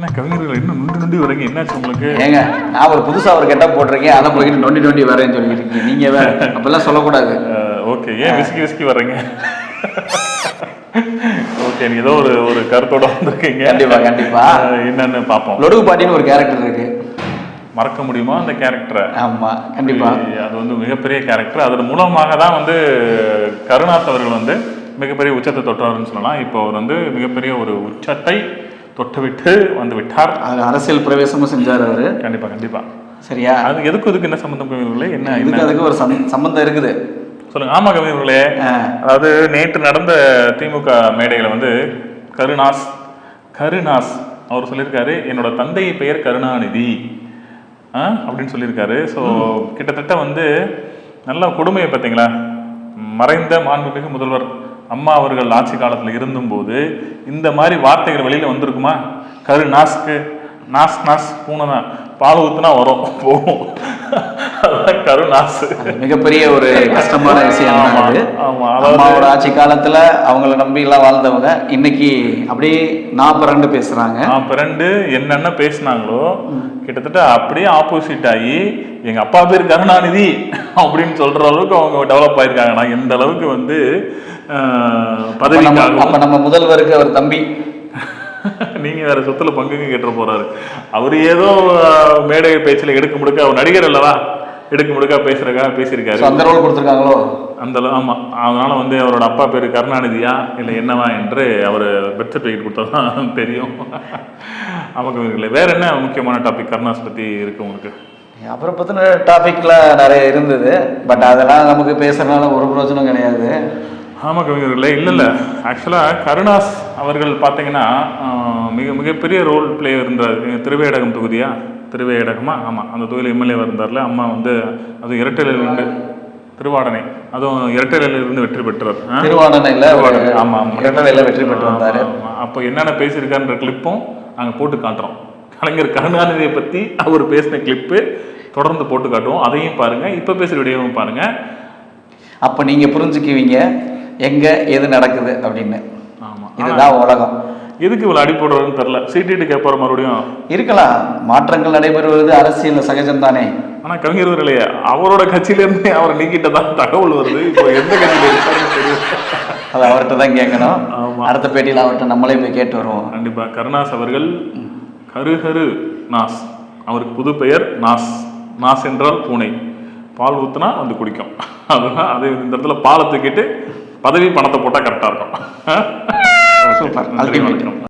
என்ன கவிஞர்கள் இன்னும் நொண்டி வரீங்க, என்னாச்சு உங்களுக்கு? ஏங்க நான் ஒரு புதுசா ஒரு கெட்டப் போட்டிருக்கேன், அதை போய்கிட்டு நொண்டி வரேன்னு சொல்லிட்டு இருக்கீங்க. நீங்க வேற அப்பெல்லாம் சொல்லக்கூடாது. ஓகே, ஏன் விஸ்கி வர்றீங்க? ஓகே, நீ ஏதோ ஒரு கருத்தோட வந்திருக்கீங்க. கண்டிப்பா என்னன்னு பார்ப்போம். லொடுகு பாட்டின்னு ஒரு கேரக்டர் இருக்கு, மறக்க முடியுமா அந்த கேரக்டரை? ஆமா கண்டிப்பா. அது வந்து மிகப்பெரிய கேரக்டர். அதன் மூலமாக தான் வந்து கருணாஸ் அவர்கள் வந்து மிகப்பெரிய உச்சத்தை தொட்டாருன்னு சொல்லலாம். இப்போ அவர் வந்து மிகப்பெரிய ஒரு உச்சத்தை தொட்டுவிட்டு வந்து விட்டார். அது அரசியல் பிரவேசமும் செஞ்சார் அவரு. கண்டிப்பா. சரியா? அது எதுக்கு என்ன சம்பந்தம் கவிஞர்களே? என்ன அதுக்கு ஒரு சம்பந்தம் இருக்குது, சொல்லுங்க. ஆமா கவிஞர்களே, அதாவது நேற்று நடந்த திமுக மேடையில வந்து கருணாஸ் அவர் சொல்லியிருக்காரு, என்னோட தந்தை பெயர் கருணாநிதி அப்படின்னு சொல்லியிருக்காரு. ஸோ கிட்டத்தட்ட வந்து நல்ல கொடுமையை பார்த்தீங்களா? மறைந்த மாண்புமிகு முதல்வர் அம்மா அவர்கள் ஆட்சி காலத்தில் இருந்தும்போது இந்த மாதிரி வார்த்தைகள் வெளியில் வந்திருக்குமா? கருநாஸ்க்கு நாஸ் பூனை தான், பால் ஊத்துனா வரும் போகும், கருநாஸ். மிகப்பெரிய ஒரு கஷ்டமான விஷயம். அம்மாவோட ஆட்சி காலத்துல அவங்கள நம்பி எல்லாம் வாழ்ந்தவங்க இன்னைக்கு அப்படியே நான் பிறண்டு பேசுறாங்க. என்னென்ன பேசினாங்களோ கிட்டத்தட்ட அப்படியே ஆப்போசிட் ஆகி எங்க அப்பா பேர் கருணாநிதி அப்படின்னு சொல்ற அளவுக்கு அவங்க டெவலப் ஆயிருக்காங்க. நான் எந்த அளவுக்கு வந்து பதவி. அப்ப நம்ம முதல்வருக்கு அவர் தம்பி, நீங்க வேற சொத்துல பங்குங்க கேட்டு போறாரு. அவரு ஏதோ மேடை பேச்சுல எடுக்க முடுக்க, அவர் நடிகர் அல்லவா, எடுக்க முடுக்கா பேசியிருக்காரு. அந்த ரோல் கொடுத்துருக்காங்களோ அந்த. ஆமா, அதனால வந்து அவரோட அப்பா பேரு கருணாநிதியா இல்லை என்னவா என்று அவர் பெர்த் சர்டிஃபிகேட் கொடுத்ததான் தெரியும். நமக்கு வேற என்ன முக்கியமான டாபிக் கருணாஸ் பத்தி இருக்கு உங்களுக்கு? அப்புறம் பத்தின டாபிக்ல நிறைய இருந்தது, பட் அதெல்லாம் நமக்கு பேசுறதுனால ஒரு பிரயோஜனம் கிடையாது. ஆமாம் கவிஞர்களே, இல்லை ஆக்சுவலாக கருணாஸ் அவர்கள் பார்த்தீங்கன்னா மிகப்பெரிய ரோல் பிளே இருந்தார். திருவேடகம் தொகுதியா, திருவேடகமா? ஆமாம், அந்த தொகுதியில் எம்எல்ஏவாக இருந்தார்ல. அம்மா வந்து அதுவும் இரட்டையிலிருந்து திருவாடனை, அதுவும் இரட்டையிலிருந்து வெற்றி பெற்றார். ஆமாம், இரட்டையில வெற்றி பெற்று வந்தார். அப்போ என்னென்ன பேசியிருக்காருன்ற கிளிப்பும் நாங்கள் போட்டு காட்டுறோம். கலைஞர் கருணாநிதியை பற்றி அவர் பேசின கிளிப்பு தொடர்ந்து போட்டு காட்டுவோம். அதையும் பாருங்கள், இப்போ பேசுகிற வீடியோவும் பாருங்கள். அப்போ நீங்கள் புரிஞ்சுக்குவீங்க எங்க எது நடக்குது அப்படின்னு. ஆமாம், இதுதான் உலகம். எதுக்கு இவ்வளோ அடி போடுறதுன்னு தெரில. சீட்டு கேட்பாரு மறுபடியும் இருக்கலாம், மாற்றங்கள் நடைபெறுவது அரசியல் சகஜம் தானே. ஆனால் கவிஞர் இல்லையா, அவரோட கட்சியிலேருந்து அவரை நீக்கிட்டதான் தகவல் வருது. இப்போ எந்த கட்சியில் இருக்காருன்னு தெரியும், அது அவர்கிட்ட தான் கேட்கணும். அடுத்த பேட்டியில் அவர்கிட்ட நம்மளே போய் கேட்டு வருவோம். கண்டிப்பாக. கருணாஸ் அவர்கள் கரு நாஸ், அவருக்கு புது பெயர் நாஸ் என்றால் பூனை, பால் ஊத்துனா வந்து குடிக்கும். அதுதான். அது இந்த இடத்துல பாலை தூக்கிட்டு பதவி பணத்தை போட்டால் கரெக்டாக இருக்கும். சூப்பர்.